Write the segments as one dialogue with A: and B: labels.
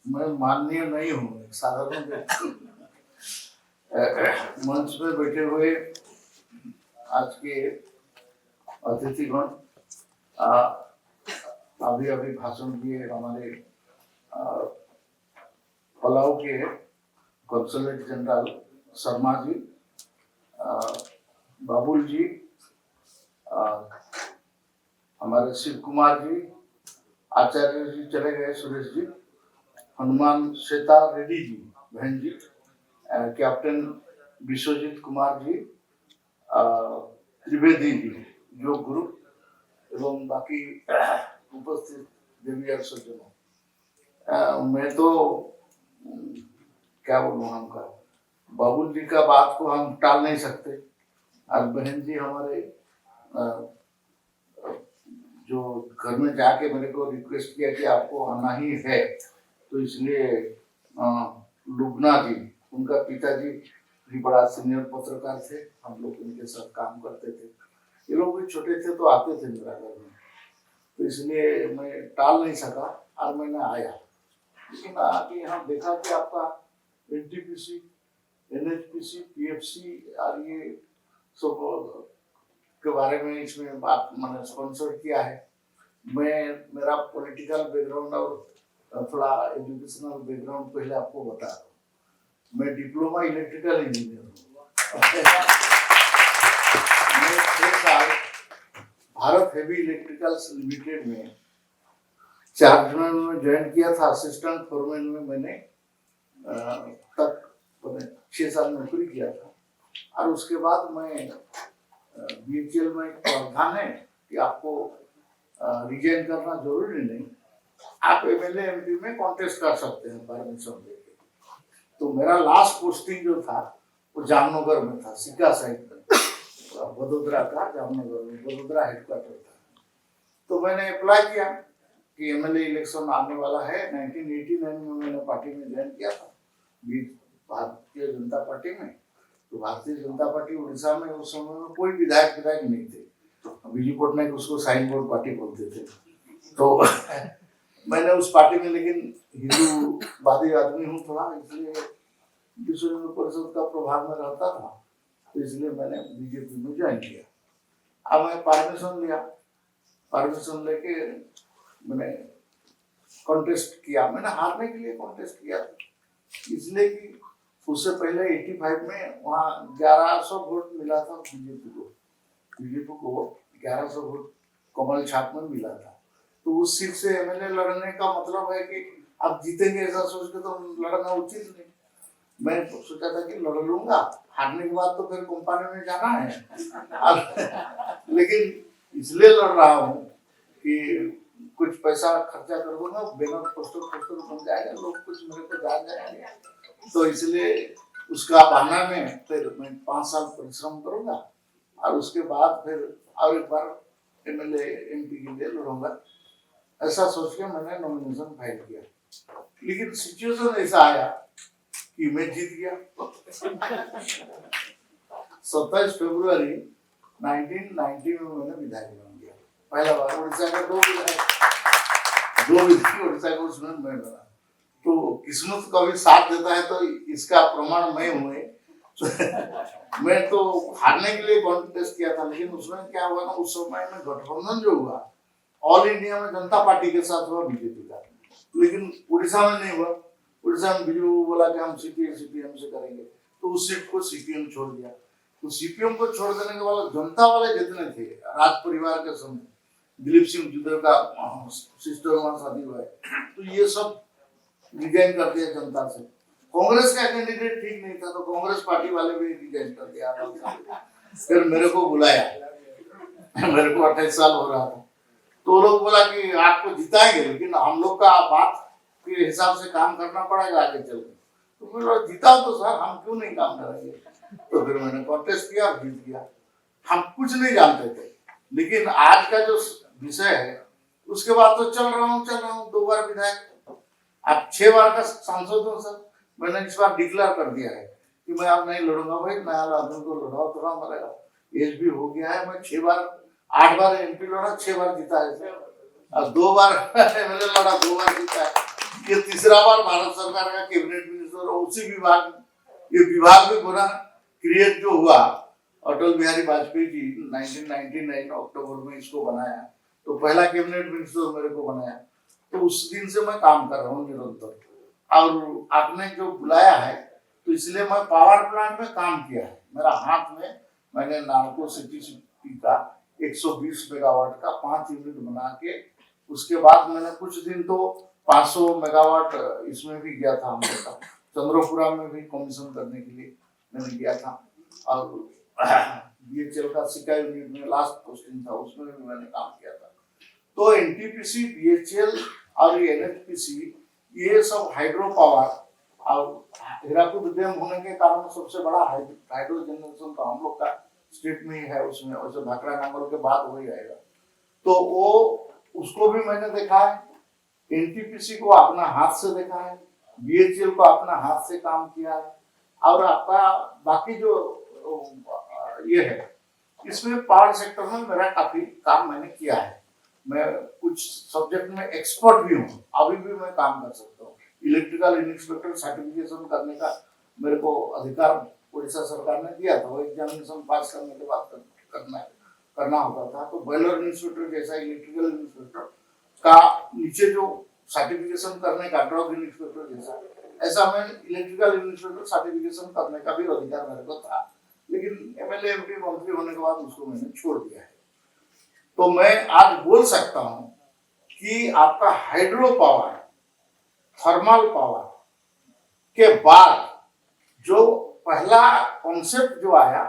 A: मैं माननीय नहीं हूँ, एक साधारण व्यक्ति हूँ। मंच में बैठे हुए आज के अतिथिगण, अभी अभी भाषण दिए हमारे पलाऊ के कंसुलेट जनरल शर्मा जी, बाबुल जी, हमारे शिव कुमार जी, आचार्य जी चले गए, सुरेश जी, हनुमान श्वेता रेड्डी जी बहन जी, कैप्टन विश्वजीत कुमार जी, त्रिवेदी जी योग गुरु एवं बाकी उपस्थित देवी और सज्जनों, मैं तो क्या बोलूँ, हमका बाबुल जी का बात को हम टाल नहीं सकते। आज बहन जी हमारे जो घर में जाके मेरे को रिक्वेस्ट किया कि आपको आना ही है, तो इसलिए लुबना जी, उनका पिताजी भी बड़ा सीनियर पत्रकार थे, हम लोग उनके साथ काम करते थे, ये लोग भी छोटे थे तो आते थे मेरा घर में, तो इसलिए मैं टाल नहीं सका और मैंने आया। लेकिन आके यहाँ देखा कि आपका एनटीपीसी, एनएचपीसी, पीएफसी और ये सब के बारे में इसमें बात मैंने स्पॉन्सर किया है। मैं मेरा पॉलिटिकल बैकग्राउंड और थोड़ा एजुकेशनल बैकग्राउंड पहले आपको बता दूं। मैं डिप्लोमा इलेक्ट्रिकल इंजीनियर हूँ। मैं 6 साल भारत हेवी इलेक्ट्रिकल्स लिमिटेड में 4 जनवरी में ज्वाइन किया था, असिस्टेंट फोरमैन में मैंने तक 6 साल नौकरी किया था। और उसके बाद मैं बीएचएल में प्रावधान है कि आपको रिजाइन करना जरूरी नहीं, आप एमएलए एमपी में कॉन्टेस्ट कर सकते हैं परमिशन लेके। तो मेरा लास्ट पोस्टिंग जो था वो जामनगर में था, सिक्का साइड में, वडोदरा का जामनगर में, वडोदरा हेडक्वार्टर था। तो मैंने अप्लाई किया कि एमएलए इलेक्शन आने वाला है। 1989 में मैंने पार्टी में ज्वाइन किया था, भारतीय जनता पार्टी में। तो भारतीय जनता पार्टी उड़ीसा में उस समय में कोई विधायक नहीं थे, बीजू पटनायक उसको साइन बोर्ड पार्टी बोलते थे। तो मैंने उस पार्टी में, लेकिन हिंदूवादी आदमी हूँ थोड़ा, इसलिए विश्व हिंदू परिषद का प्रभाव में रहता था, तो इसलिए मैंने बीजेपी में ज्वाइन किया। अब मैं परमिशन लिया, परमिशन लेके मैंने कॉन्टेस्ट किया। मैंने हारने के लिए कॉन्टेस्ट किया इसलिए कि उससे पहले 85 में वहाँ 1100 वोट मिला था बीजेपी को 1100 वोट कमल छाप में मिला था। तो उस सीट से एमएलए लड़ने का मतलब है कि आप जीतेंगे ऐसा सोच के तो लड़ना उचित नहीं। मैं सोचा था कि लड़ लूंगा, हारने के बाद तो फिर कंपनी में जाना है। लेकिन इसलिए लड़ रहा हूँ कि कुछ पैसा खर्चा कर दूंगा, बैनर पोस्टर बन जाएगा, लोग कुछ मेरे को जान जाएंगे, तो इसलिए उसका बहाना में फिर मैं 5 साल परिश्रम करूंगा और उसके बाद फिर और एक बार एमएलए एमपी के लिए लड़ूंगा, ऐसा सोच के मैंने नॉमिनेशन फाइल किया। लेकिन सिचुएशन ऐसा आया कि मैं जीत गया। 27 फरवरी 1990 में मैंने विधायक बन गया, पहला बार। उड़ीसा का 2 विधायक उड़ीसा को उसमें मैं बना। तो किस्मत कभी साथ देता है, तो इसका प्रमाण मैं हुए। मैं तो हारने के लिए कॉन्टेस्ट किया था, लेकिन उसमें क्या हुआ ना, उस समय में गठबंधन जो हुआ ऑल इंडिया में जनता पार्टी के साथ हुआ बीजेपी का, लेकिन उड़ीसा में नहीं हुआ। उड़ीसा में बीजेपी बोला कि हम सीपीएम से करेंगे, तो उस सीट को सीपीएम छोड़ दिया। तो सीपीएम को छोड़ देने के बाद जनता वाले जितने थे, राज परिवार के समय दिलीप सिंह जुदेव का सिस्टर वहां शादी हुआ है, तो ये सब रिजाइन कर दिया जनता से। कांग्रेस का कैंडिडेट ठीक नहीं था, तो कांग्रेस पार्टी वाले भी रिजाइन कर दिया। फिर मेरे को बुलाया, मेरे को 28 साल हो रहा था, तो लोग बोला कि आपको जिताएंगे, लेकिन हम लोग का बात के हिसाब से काम करना पड़ेगा आगे चल के। तो मैं जीता तो सर, हम क्यों नहीं काम करेंगे। तो फिर मैंने कॉन्टेस्ट किया और जीत गया। हम कुछ नहीं जानते थे, लेकिन आज का जो विषय है उसके बाद तो चल रहा हूँ 2 बार विधायक, अब 6 बार का सांसद हूँ सर। मैंने इस बार डिक्लेयर कर दिया है कि मैं अब नहीं लड़ूंगा भाई, नया आदमी को लड़ाओ थोड़ा, मरेगा, एज भी हो गया है। मैं 8 बार एमपी लड़ा, 6 बार जीता है, और 2 बार एमएलए लड़ा, 2 बार जीता है। ये तीसरा बार भारत सरकार का कैबिनेट मिनिस्टर और उसी विभाग, ये विभाग भी बना क्रिएट जो हुआ, अटल बिहारी वाजपेयी जी 1999 अक्टूबर में इसको बनाया, तो पहला कैबिनेट मिनिस्टर मेरे को बनाया। तो उस दिन से मैं काम कर रहा हूँ निरंतर, और आपने जो बुलाया है तो इसलिए मैं पावर प्लांट में काम किया है। मेरा हाथ में मैंने नालको सिटी का 120 मेगावाट का 5 यूनिट बना के, उसके बाद मैंने कुछ दिन तो 500 मेगावाट इसमें भी गया था, हम लोग का चंद्रपुरा में भी कमीशन करने के लिए मैंने गया था, और बीएचएल का सिका यूनिट में लास्ट पोस्टिंग था, उसमें भी मैंने काम किया था। तो एनटीपीसी, बीएचएल और एनएचपीसी, ये सब हाइड्रो पावर, और हीराकुद डैम होने के कारण सबसे बड़ा हाइड्रो जनरेशन तो हम लोग का स्टेट में ही है, उसमें वैसे भाखड़ा नांगल के बाद हो जाएगा। तो वो उसको भी मैंने देखा है, एनटीपीसी को अपना हाथ से देखा है, बीएचएल को अपना हाथ से काम किया है, और आपका बाकी जो ये है, इसमें पावर सेक्टर में मेरा काफी काम मैंने किया है। मैं कुछ सब्जेक्ट में एक्सपर्ट भी हूँ, अभी भी मैं काम कर सकता हूँ। इलेक्ट्रिकल इंस्पेक्टर सर्टिफिकेशन करने का मेरे को अधिकार उड़ीसा सरकार ने दिया था, वो एग्जामिनेशन पास करने के बाद करना होता था। तो बॉयलर इंस्पेक्टर जैसा इलेक्ट्रिकल इंस्पेक्टर का नीचे जो सर्टिफिकेशन करने का ड्रग इंस्पेक्टर जैसा, ऐसा मैं इलेक्ट्रिकल इंस्पेक्टर सर्टिफिकेशन करने का भी अधिकार मेरे को था, लेकिन एमएलए एमपी मंत्री होने के बाद उसको मैंने छोड़ दिया है। तो मैं आज बोल सकता हूं कि आपका हाइड्रो पावर, थर्मल पावर के बाद जो पहला कॉन्सेप्ट जो आया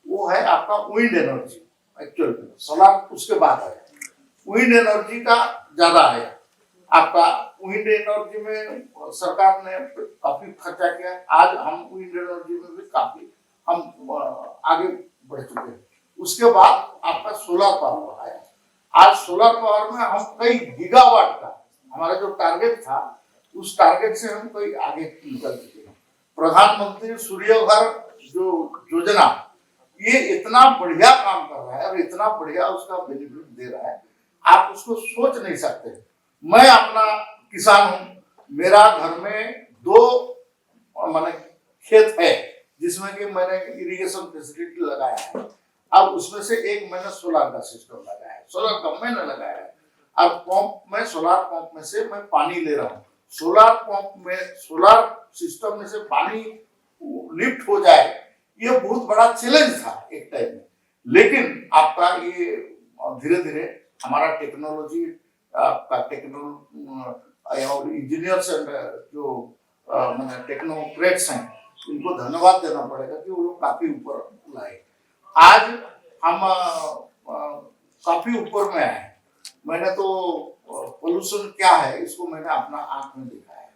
A: वो है आपका विंड एनर्जी। एक्चुअल सोलर उसके बाद आया, विंड एनर्जी का ज्यादा आया। आपका विंड एनर्जी में सरकार ने काफी खर्चा किया, आज हम विंड एनर्जी में भी काफी हम आगे बढ़ चुके हैं। उसके बाद आपका सोलर पावर आया। आज सोलर पावर में हम कई गीगावाट का, हमारा जो टारगेट था उस टारगेट से हम कई आगे निकल चुके हैं। प्रधानमंत्री सूर्य घर जो योजना, ये इतना बढ़िया काम कर रहा है और इतना बढ़िया उसका बेनिफिट दे रहा है, आप उसको सोच नहीं सकते। मैं अपना किसान हूँ, मेरा घर में 2 माने खेत है जिसमें कि मैंने इरिगेशन फैसिलिटी लगाया है, अब उसमें से एक मैंने सोलर का सिस्टम लगाया है, सोलर का मैंने लगाया है। अब पंप में, सोलर पंप में से मैं पानी ले रहा हूँ, सोलर पंप में, सोलर सिस्टम में से पानी लिफ्ट हो जाए, ये बहुत बड़ा चैलेंज था एक टाइम में। लेकिन आपका ये धीरे धीरे हमारा टेक्नोलॉजी, आपका और इंजीनियर्स एंड जो मैंने टेक्नोक्रेट्स हैं, इनको धन्यवाद देना पड़ेगा कि वो लोग काफी ऊपर लाए। आज हम काफी ऊपर में आए। मैंने तो पोल्यूशन क्या है इसको मैंने अपना आंख में देखा है।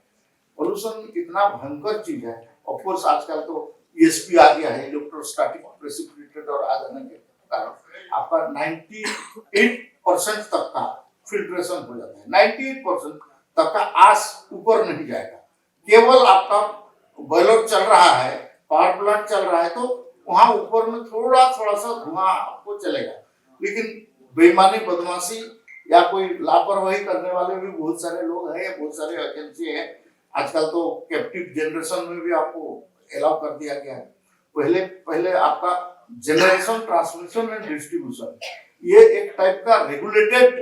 A: पोल्यूशन इतना भयंकर चीज है। ऑफ कोर्स आजकल तो ईएसपी आ गया है, इलेक्ट्रोस्टैटिक प्रेसिपिटेटेड, और आ जाने के कारण आपका 98% तक का फिल्ट्रेशन हो जाता है। 98% तक का आस ऊपर नहीं जाएगा। केवल आपका बॉयलर चल रहा है, पावर प्लांट चल रहा है, तो वहां ऊपर में थोड़ा सा धुआं आपको चलेगा, लेकिन बेईमानी, बदमाशी या कोई लापरवाही करने वाले भी बहुत सारे लोग हैं, बहुत सारे एजेंसी हैं। आजकल तो कैप्टिव जनरेशन में भी आपको अलाउ कर दिया गया है। पहले आपका जनरेशन, ट्रांसमिशन एंड डिस्ट्रीब्यूशन, ये एक टाइप का रेगुलेटेड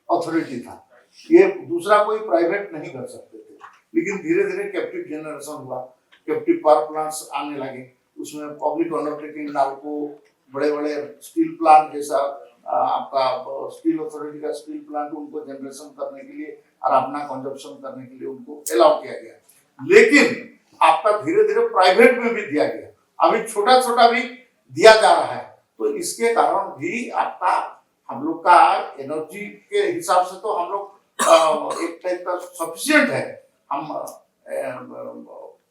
A: अथॉरिटी था, ये दूसरा कोई प्राइवेट नहीं कर सकते थे। लेकिन धीरे धीरे कैप्टिव जनरेशन हुआ, कैप्टिव पावर प्लांट्स आने लगे, उसमें पब्लिक अंडरटेकिंग, नालको, बड़े बड़े स्टील प्लांट जैसा आपका स्टील अथॉरिटी का स्टील प्लांट, उनको जनरेशन करने के लिए और अपना कंजप्शन करने के लिए उनको अलाउ किया गया। लेकिन आपका धीरे धीरे प्राइवेट में भी दिया गया, अभी छोटा छोटा भी दिया जा रहा है। तो इसके कारण भी आपका, हम लोग का एनर्जी के हिसाब से तो हम लोग एक टाइप का सफिशिएंट है, हम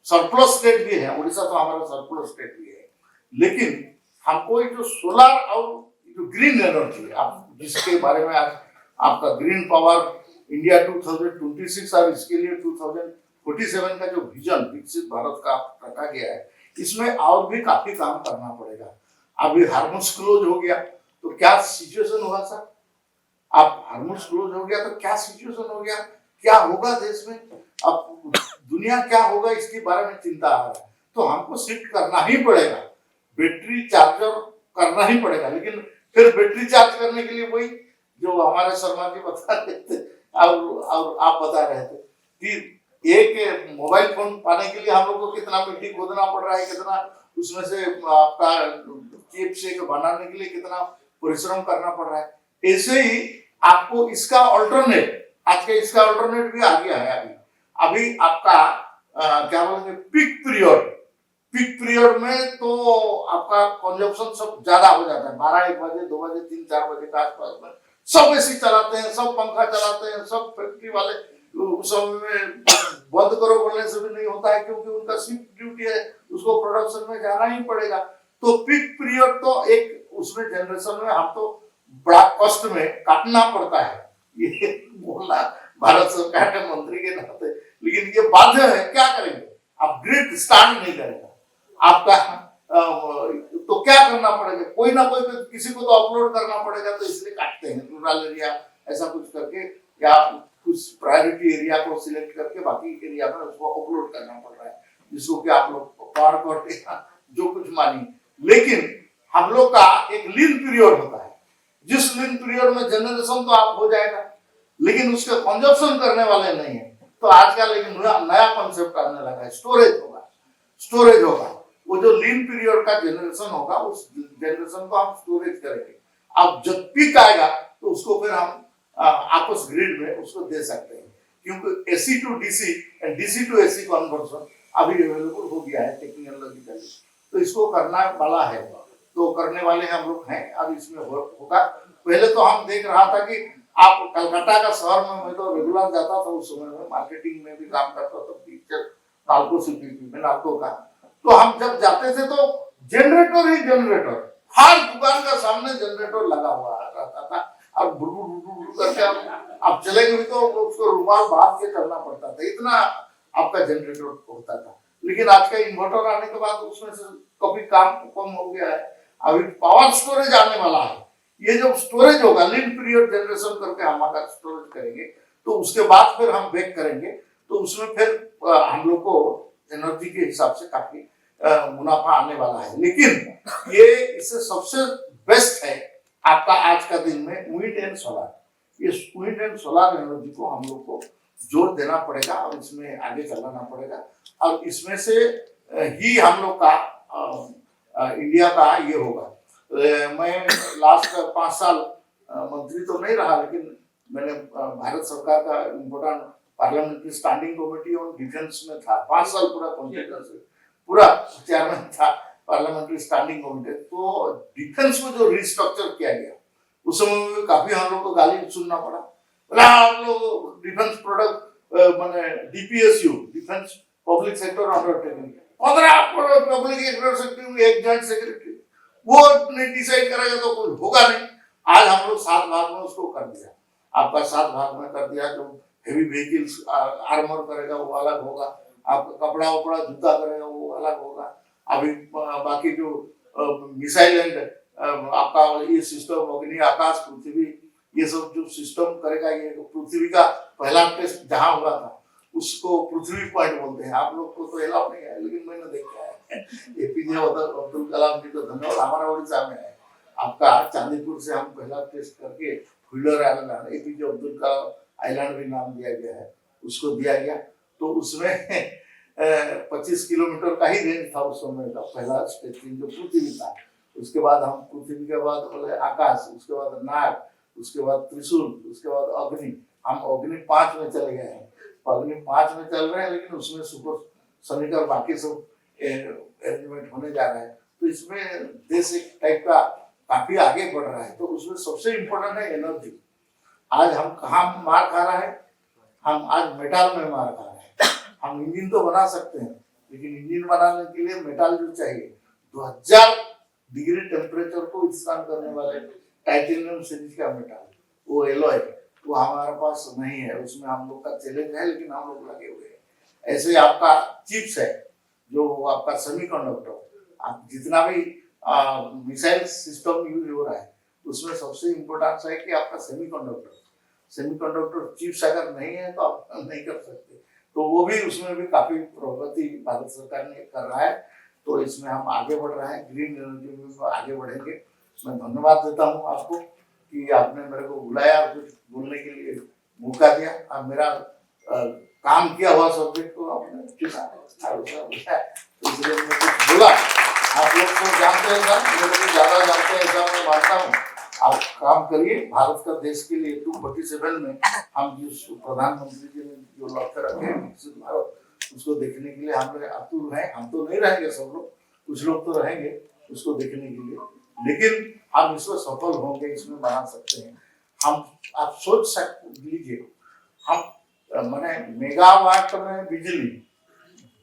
A: सरप्लस स्टेट भी है, उड़ीसा तो हमारा सरप्लस स्टेट भी है। लेकिन हमको जो सोलर और जो ग्रीन एनर्जी, आप जिसके बारे में आज आपका ग्रीन पावर इंडिया 2026 और इसके लिए 2047 का जो विजन विकसित भारत का रखा गया है, इसमें और भी काफी काम करना पड़ेगा। अभी हार्मोन्स क्लोज हो गया तो क्या सिचुएशन हुआ सर? आप हार्मोन्स क्लोज हो गया तो क्या सिचुएशन हो गया क्या होगा देश में, अब दुनिया क्या होगा इसके बारे में चिंता आ रहा है। तो हमको शिफ्ट करना ही पड़ेगा, बैटरी चार्जर करना ही पड़ेगा। लेकिन फिर बैटरी चार्ज करने के लिए वही जो हमारे शर्मा जी बता रहे थे और आप बता रहे थे कि एक मोबाइल फोन पाने के लिए हम लोग को कितना मिट्टी खोदना पड़ रहा है, कितना उसमें से आपका चिप से बनाने के लिए कितना परिश्रम करना पड़ रहा है। ऐसे ही आपको इसका ऑल्टरनेट, आज का इसका ऑल्टरनेट भी आ गया है। अभी आपका क्या बोलेंगे, पीक पीरियड में तो आपका कंजप्शन सब ज्यादा हो जाता है। 12 1 बजे 2 बजे 3 4 बजे के आसपास में सब एसी चलाते हैं, सब पंखा चलाते हैं, सब फैक्ट्री वाले उस समय में बंद करो बोलने से भी नहीं होता है, क्योंकि उनका शिफ्ट ड्यूटी है, उसको प्रोडक्शन में जाना ही पड़ेगा। तो पीक पीरियड तो एक उसमें जनरेशन में हम तो बड़ा कष्ट में काटना पड़ता है, ये बोलना भारत सरकार के मंत्री के नाते। लेकिन ये बाध्य है, क्या करेंगे, आप ग्रिड स्टार्ट नहीं करेगा आपका तो क्या करना पड़ेगा, कोई ना कोई किसी को तो अपलोड करना पड़ेगा। तो इसलिए काटते हैं रूरल एरिया ऐसा कुछ करके, या कुछ प्रायोरिटी एरिया को सिलेक्ट करके बाकी एरिया में उसको अपलोड करना पड़ रहा है, जिसको कि आप लोग पावर कट जो कुछ मानिए। लेकिन हम लोग का एक लीन पीरियड होता है, जिस लीन पीरियड में जनरेशन तो आप हो जाएगा, लेकिन उसका कंजप्शन करने वाले नहीं है। तो आज का लेकिन नया कॉन्सेप्ट आने लगा है, स्टोरेज होगा। वो जो लीन पीरियड का जनरेशन होगा, उस जनरेशन को हम स्टोरेज करेंगे। अब जब पीक आएगा तो उसको फिर हम आपस ग्रिड में उसको दे सकते हैं, क्योंकि AC to DC and DC to AC conversion अभी अवेलेबल हो गया है टेक्नोलॉजिकली। तो इसको करना वाला है, तो करने वाले हम लोग हैं। अब इसमें होगा। पहले तो हम देख रहा था कि आप कलकत्ता का शहर में, मैं तो रेगुलर जाता था उस समय में, मार्केटिंग में भी काम करता था, पिक्चर नालको सिटी में नालको का। तो हम जब जाते थे तो जनरेटर ही जनरेटर, हर दुकान का सामने जनरेटर लगा हुआ रहता था। अब बुड़ करके आप चलेंगे भी तो उसको रुमाल बांध के चलना पड़ता था, इतना आपका जनरेटर होता था। लेकिन आज का इन्वर्टर आने के बाद उसमें से काफी काम कम हो गया है। अभी पावर स्टोरेज आने वाला है। ये जो स्टोरेज होगा, लीन पीरियड जनरेशन करके हम अगर स्टोरेज करेंगे तो उसके बाद फिर हम बेक करेंगे, तो उसमें फिर हम लोग को एनर्जी के हिसाब से काफी मुनाफा आने वाला है। लेकिन ये इससे सबसे बेस्ट है आपका आज का दिन में विंड एंड सोलर। ये विंड एंड सोलर एनर्जी को हम लोग को जोर देना पड़ेगा और इसमें आगे चलाना पड़ेगा। और इसमें से ही हम लोग का इंडिया का ये होगा। मैं लास्ट 5 साल मंत्री तो नहीं रहा, लेकिन मैंने भारत सरकार का important parliamentary standing committee on defence में था। 5 साल पूरा कॉन्ट्रैक्टर से पूरा चेयरमैन था पार्लियामेंट्री स्टैंडिंग कमेटी। तो डिफेंस को जो रिस्ट्रक्चर किया गया, उस समय में काफी हम लोग को गाली सुनना पड़ा। आप लोग डिफेंस प्रोडक्ट माने DPSU, defence public sector undertaking, 15 public sector secretary, एक जॉइंट सेक्रेटरी, वो नहीं डिसाइड करेगा तो कुछ होगा नहीं। आज हम लोग 7 भाग में उसको कर दिया, आपका 7 भाग में कर दिया। जो हेवी व्हीकल्स आर्मर करेगा वो अलग होगा, आपका कपड़ा वपड़ा जूता करेगा वो अलग होगा। अभी बाकी जो मिसाइल एंड आपका ये सिस्टम अग्नि आकाश पृथ्वी, ये सब जो सिस्टम करेगा, ये पृथ्वी का पहला टेस्ट जहां हुआ था उसको पृथ्वी पॉइंट बोलते हैं। आप लोग को तो अलाउ नहीं है, लेकिन मैंने देखा है। एपीजे अब्दुल कलाम जी को धन्यवाद, हमारा उड़ीसा में है। आपका चांदीपुर से हम पहला टेस्ट करके wheeler island, APJ Abdul Kalam island भी नाम दिया गया है, उसको दिया गया। तो उसमें 25 किलोमीटर का ही रेंज था उस समय का पहला टेस्टिंग जो पृथ्वी था। उसके बाद हम पृथ्वी के बाद बोले आकाश, उसके बाद नाग, उसके बाद त्रिशूल, उसके बाद अग्नि। हम अग्नि 5 में चले गए हैं, अग्नि 5 में चल रहे हैं, लेकिन उसमें सुपर सोनिक और बाकी सब अरेंजमेंट होने जा रहा है। तो इसमें देश एक टाइप का काफी आगे बढ़ रहा है। तो उसमें सबसे इम्पोर्टेंट है एनर्जी। आज हम कहाँ मार खा रहा है, हम आज मेटल में मार खा रहे हैं। हम इंजन तो बना सकते हैं, लेकिन इंजन बनाने के लिए मेटल जो चाहिए, 2000 डिग्री टेम्परेचर को विस्तार करने वाले टाइटेनियम सीरीज का मेटल, वो एलॉय, वो हमारे पास नहीं है। उसमें हम लोग का चैलेंज है, लेकिन हम लोग लगे हुए हैं। ऐसे आपका चिप्स है, जो आपका सेमीकंडक्टर, आप जितना भी मिसाइल सिस्टम यूज हो रहा है, उसमें सबसे इम्पोर्टेंट है कि आपका सेमीकंडक्टर चिप्स अगर नहीं है तो आप नहीं कर सकते। तो वो भी उसमें भी काफी प्रगति भारत सरकार ने कर रहा है। तो इसमें हम आगे बढ़ रहे हैं, ग्रीन एनर्जी में आगे बढ़ेंगे। मैं धन्यवाद देता हूँ आपको कि आपने मेरे को बुलाया और कुछ बोलने के लिए मौका दिया। अब मेरा काम किया हुआ सब्जेक्ट को आपने चुना, तो इसलिए मैं कुछ बोला। आप लोग तो जानते हैं सर, मेरे को ज्यादा जानते हैं ऐसा मैं मानता हूँ। आप काम करिए भारत का, देश के लिए 247 में हम जिस प्रधानमंत्री जी ने जो लक्ष्य रखे हैं विकसित भारत, उसको देखने के लिए हम लोग आतुर हैं। हम तो नहीं रहेंगे सब लोग, कुछ लोग तो रहेंगे उसको देखने के लिए, लेकिन हम इसमें सफल होंगे, इसमें बना सकते हैं हम। आप सोच लीजिए, हम माने मेगावाट में बिजली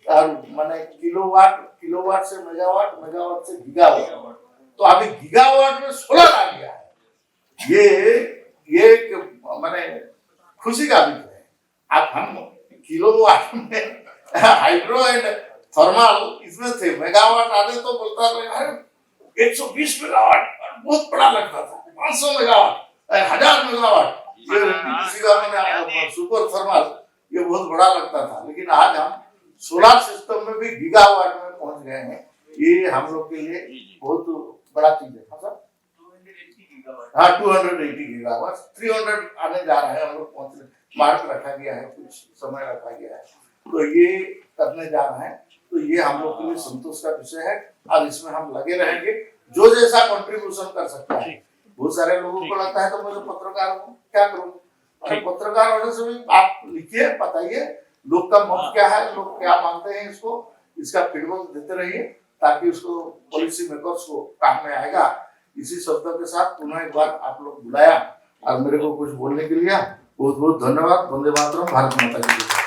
A: और माने किलोवाट से मेगावाट, मेगावाट से गीगावाट, तो अभी गीगावाट में सोलर आ गया है। ये माने खुशी का विषय है। अब हम किलोवाट में हाइड्रो एंड थर्मल इसमें थे, मेगावाट आने तो बोलता है 120 मेगावाट बहुत बड़ा लगता था, 500 मेगावाट, 1000 मेगावाट, ये सुपर थर्मल ये बहुत बड़ा लगता था। लेकिन आज हम सोलर सिस्टम में भी गीगावाट में पहुंच गए हैं। ये हम लोग के लिए बहुत बड़ा चीज है। हाँ 280 गीगावाट, 300 आने जा रहा है, हम लोग पहुंचने मार्क रखा गया है, कुछ समय रखा गया है, तो ये करने जा रहे हैं। तो ये हम लोग के लिए संतोष का विषय है और इसमें हम लगे रहेंगे, जो जैसा कंट्रीब्यूशन कर सकता है। बहुत सारे लोगों को लगता है तो मैं तो पत्रकार हूँ, क्या करूँ? अरे पत्रकार होने से भी आप लिखिए, बताइए लोग का मत क्या है, लोग क्या मानते हैं, इसका फीडबैक देते रहिए, ताकि उसको पॉलिसी मेकर्स को काम में आएगा। इसी शब्दों के साथ पुनः एक बार आप लोग बुलाया और मेरे को कुछ बोलने के लिए बहुत बहुत धन्यवाद। वंदे मातरम, भारत माता की जय।